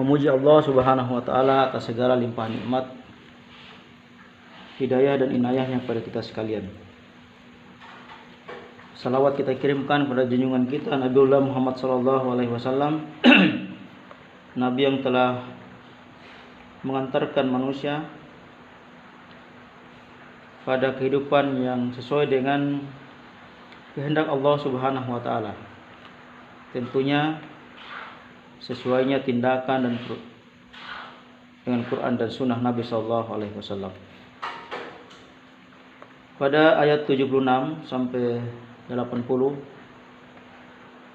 memuji Allah Subhanahu wa taala atas segala limpahan nikmat, hidayah dan inayahnya kepada kita sekalian. Salawat kita kirimkan kepada junjungan kita Nabiullah Muhammad sallallahu alaihi wasallam, nabi yang telah mengantarkan manusia pada kehidupan yang sesuai dengan kehendak Allah Subhanahu wa taala. Tentunya sesuainya tindakan dan dengan Quran dan sunnah Nabi sallallahu alaihi wasallam. Pada ayat 76 sampai 80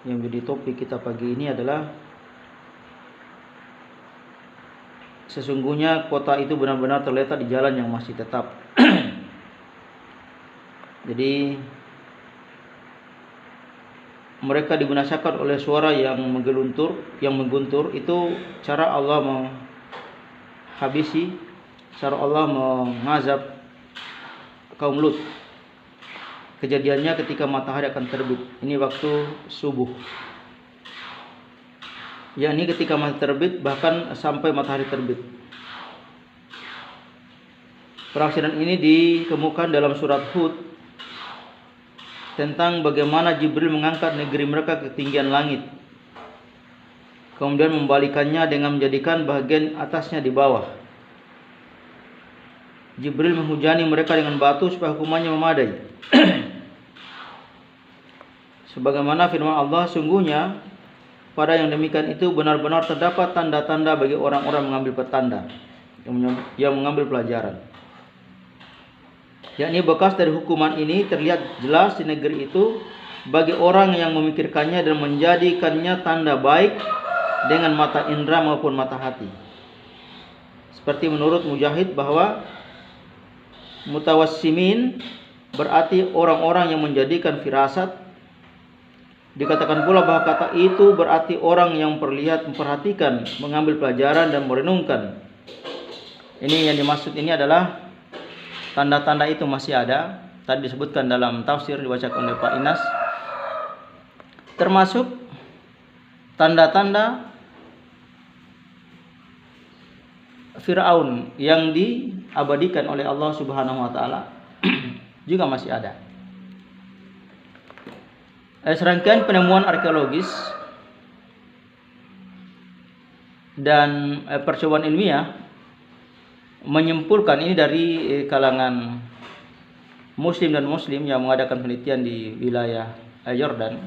yang menjadi topik kita pagi ini adalah sesungguhnya kota itu benar-benar terletak di jalan yang masih tetap. Jadi mereka dibinasakan oleh suara yang mengguntur. Itu cara Allah menghabisi, cara Allah mengazab kaum Lut. Kejadiannya ketika matahari akan terbit. Ini waktu subuh. Yakni ketika matahari terbit, bahkan sampai matahari terbit. Peraksian ini dikemukakan dalam surat Hud tentang bagaimana Jibril mengangkat negeri mereka ke ketinggian langit, kemudian membalikannya dengan menjadikan bagian atasnya di bawah. Jibril menghujani mereka dengan batu supaya hukumannya memadai. Sebagaimana firman Allah, sungguhnya pada yang demikian itu benar-benar terdapat tanda-tanda bagi orang-orang mengambil petanda, yang mengambil pelajaran. Yakni bekas dari hukuman ini terlihat jelas di negeri itu bagi orang yang memikirkannya dan menjadikannya tanda baik dengan mata indera maupun mata hati. Seperti menurut Mujahid bahwa mutawassimin berarti orang-orang yang menjadikan firasat. Dikatakan pula bahwa kata itu berarti orang yang memperhatikan, mengambil pelajaran dan merenungkan. Ini yang dimaksud ini adalah tanda-tanda itu masih ada. Tadi disebutkan dalam tafsir dibacakan oleh Pak Inas. Termasuk tanda-tanda Fir'aun yang diabadikan oleh Allah Subhanahu wa taala juga masih ada. Serangkaian penemuan arkeologis dan percobaan ilmiah menyimpulkan, ini dari kalangan muslim dan muslim yang mengadakan penelitian di wilayah Yordan.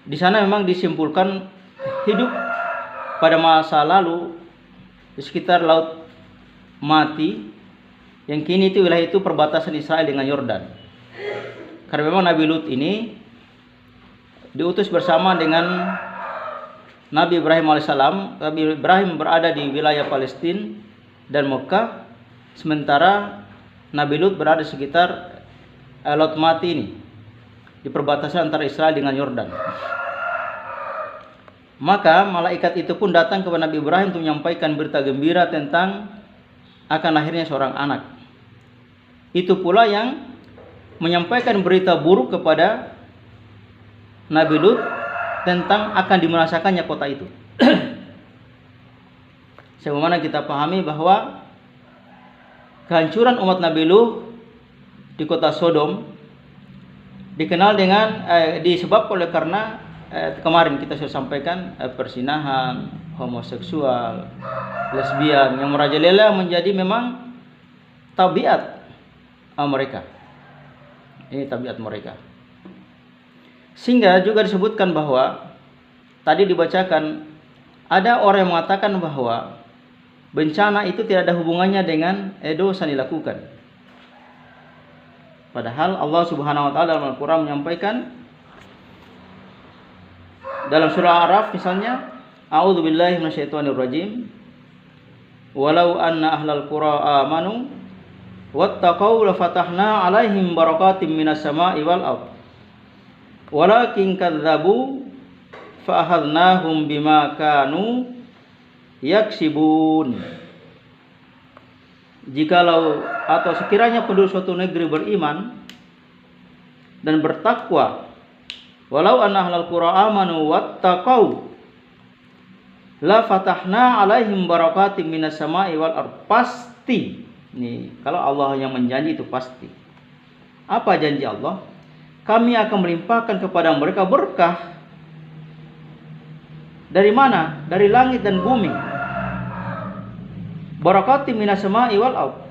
Di sana memang disimpulkan hidup pada masa lalu di sekitar Laut Mati, yang kini itu wilayah itu perbatasan Israel dengan Yordan. Karena memang Nabi Lut ini diutus bersama dengan Nabi Ibrahim alaihissalam. Nabi Ibrahim berada di wilayah Palestina dan Mekah, sementara Nabi Lut berada di sekitar Laut Mati ini, di perbatasan antara Israel dengan Yordan. Maka malaikat itu pun datang kepada Nabi Ibrahim untuk menyampaikan berita gembira tentang akan lahirnya seorang anak. Itu pula yang menyampaikan berita buruk kepada Nabi Lut tentang akan diminasakannya kota itu. Sebagaimana kita pahami bahwa kehancuran umat Nabi Lut di kota Sodom dikenal dengan disebabkan oleh karena kemarin kita sudah sampaikan persinahan, homoseksual, lesbian yang merajalela menjadi memang tabiat mereka. Ini tabiat mereka. Sehingga juga disebutkan bahwa tadi dibacakan ada orang yang mengatakan bahwa bencana itu tidak ada hubungannya dengan dosa yang dilakukan. Padahal Allah Subhanahu wa taala dalam Al-Qur'an menyampaikan dalam surah Araf misalnya, a'udzubillahi minasyaitonirrajim. Walau anna ahlal qura amanu wattaqau lafatahna 'alaihim barakatim minas sama'i wal ardh. Walakin kadzdzabu fa akhadnahum bima kanu yaksibun. Jikalau atau sekiranya penduduk suatu negeri beriman dan bertakwa, walau anna ahlal qura amanu wattaqau, la fatahna alaihim barakatim minas sama'i wal ardh. Pasti. Nih, kalau Allah yang menjanji itu pasti. Apa janji Allah? Kami akan melimpahkan kepada mereka berkah. Dari mana? Dari langit dan bumi. Barakatim minas sama'i wal ardh.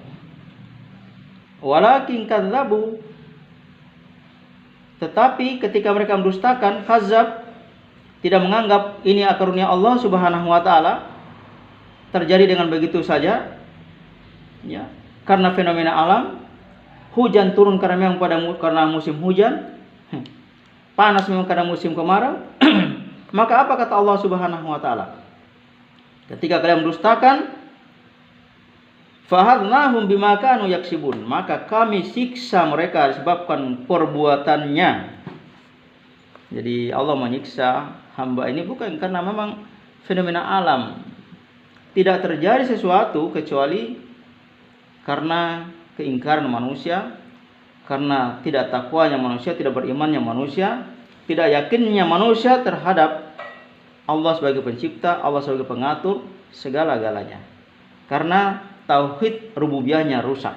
Walakin kadzabu. Tetapi ketika mereka mendustakan, kazab, tidak menganggap ini karunia Allah Subhanahu wa taala, terjadi dengan begitu saja. Ya, karena fenomena alam, hujan turun karena memang karena musim hujan, panas memang karena musim kemarau. Maka apa kata Allah Subhanahu wa taala? Ketika kalian mendustakan, fahadnahum bima kanu yaksibun, maka kami siksa mereka disebabkan perbuatannya. Jadi Allah menyiksa hamba ini bukan karena memang fenomena alam. Tidak terjadi sesuatu kecuali karena keingkaran manusia, karena tidak takwanya manusia, tidak berimannya manusia, tidak yakinnya manusia terhadap Allah sebagai pencipta, Allah sebagai pengatur segala-galanya. Karena tauhid rububiyahnya rusak.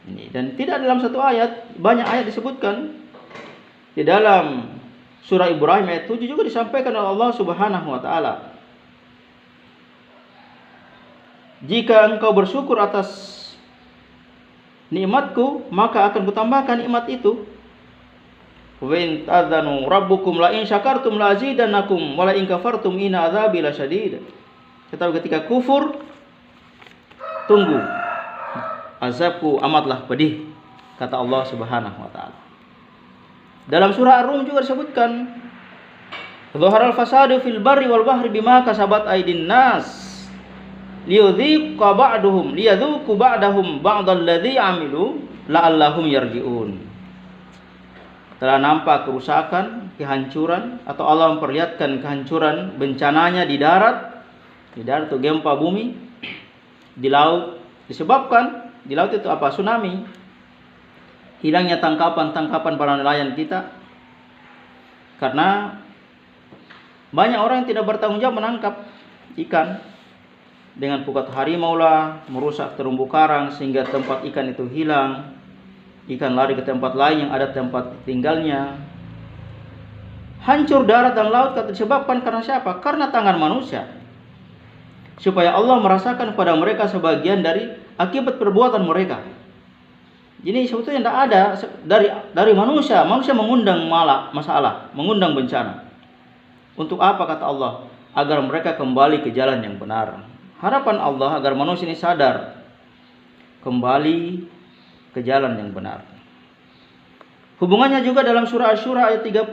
Ini, dan tidak dalam satu ayat, banyak ayat disebutkan. Di dalam surah Ibrahim ayat 7 juga disampaikan oleh Allah Subhanahu wa taala. Jika engkau bersyukur atas nikmatku, maka akan kutambahkan nikmat itu. Wa in tadzanu rabbukum la in syakartum la azidannakum wa la in kafartum inna adzabi lasyadid. Ketika kufur, tunggu, azabku amatlah pedih, kata Allah Subhanahu wa taala. Dalam surah Ar-Rum juga disebutkan, "Dhaharal fasadu fil barri wal bahri bima kasabat aydin nas liyudhiqu ba'dahum ba'dalladzi 'amilu la'allahum yarji'un." Telah nampak kerusakan, kehancuran, atau Allah memperlihatkan kehancuran, bencananya di darat itu gempa bumi, di laut, disebabkan di laut itu apa? Tsunami. Hilangnya tangkapan para nelayan kita. Karena banyak orang yang tidak bertanggung jawab menangkap ikan. Dengan pukat harimau lah, merusak terumbu karang sehingga tempat ikan itu hilang. Ikan lari ke tempat lain yang ada tempat tinggalnya. Hancur darat dan laut disebabkan karena siapa? Karena tangan manusia. Supaya Allah merasakan kepada mereka sebagian dari akibat perbuatan mereka. Jadi sebetulnya tidak ada dari manusia. Manusia mengundang masalah, mengundang bencana. Untuk apa kata Allah? Agar mereka kembali ke jalan yang benar. Harapan Allah agar manusia ini sadar, kembali ke jalan yang benar. Hubungannya juga dalam surah Asy-Syura ayat 30.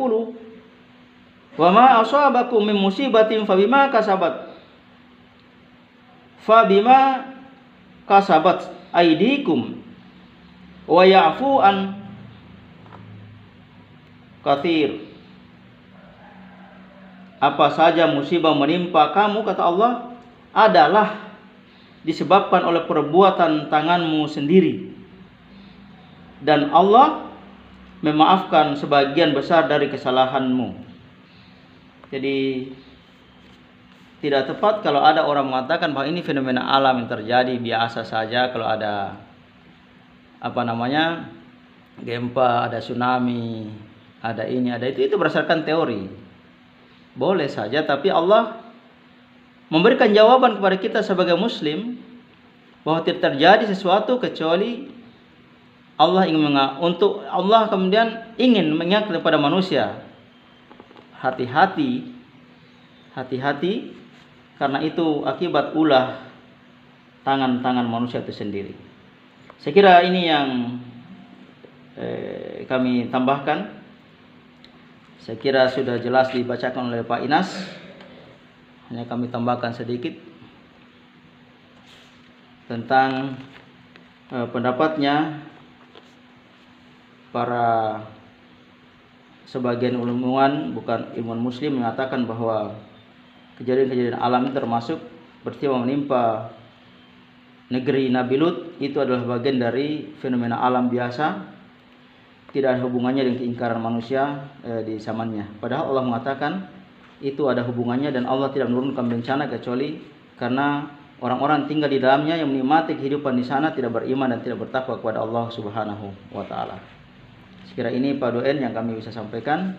Wa ma asabakum min musibatin fabima kasabat aydikum wa ya'fu an katsir. Apa saja musibah menimpa kamu, kata Allah, adalah disebabkan oleh perbuatan tanganmu sendiri. Dan Allah memaafkan sebagian besar dari kesalahanmu. Jadi tidak tepat kalau ada orang mengatakan bahwa ini fenomena alam yang terjadi biasa saja. Kalau ada gempa, ada tsunami, ada ini, ada itu berdasarkan teori. Boleh saja, tapi Allah memberikan jawaban kepada kita sebagai muslim bahwa tidak terjadi sesuatu kecuali Allah kemudian ingin mengingatkan kepada manusia, hati-hati, karena itu akibat ulah tangan-tangan manusia itu sendiri. Saya kira ini yang kami tambahkan. Saya kira sudah jelas dibacakan oleh Pak Inas. Hanya kami tambahkan sedikit tentang pendapatnya para sebagian ilmuwan, bukan ilmuwan muslim, mengatakan bahwa kejadian-kejadian alam termasuk peristiwa menimpa negeri Nabi Lut itu adalah bagian dari fenomena alam biasa, tidak ada hubungannya dengan keingkaran manusia di zamannya. Padahal Allah mengatakan itu ada hubungannya, dan Allah tidak menurunkan bencana kecuali karena orang-orang tinggal di dalamnya yang menikmati kehidupan di sana tidak beriman dan tidak bertakwa kepada Allah Subhanahu wa taala. Sekira ini Pak Doen yang kami bisa sampaikan.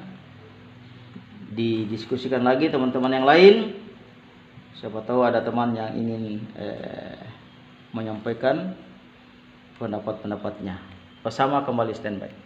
Didiskusikan lagi teman-teman yang lain. Siapa tahu ada teman yang ingin menyampaikan pendapat-pendapatnya. Bersama kembali standby.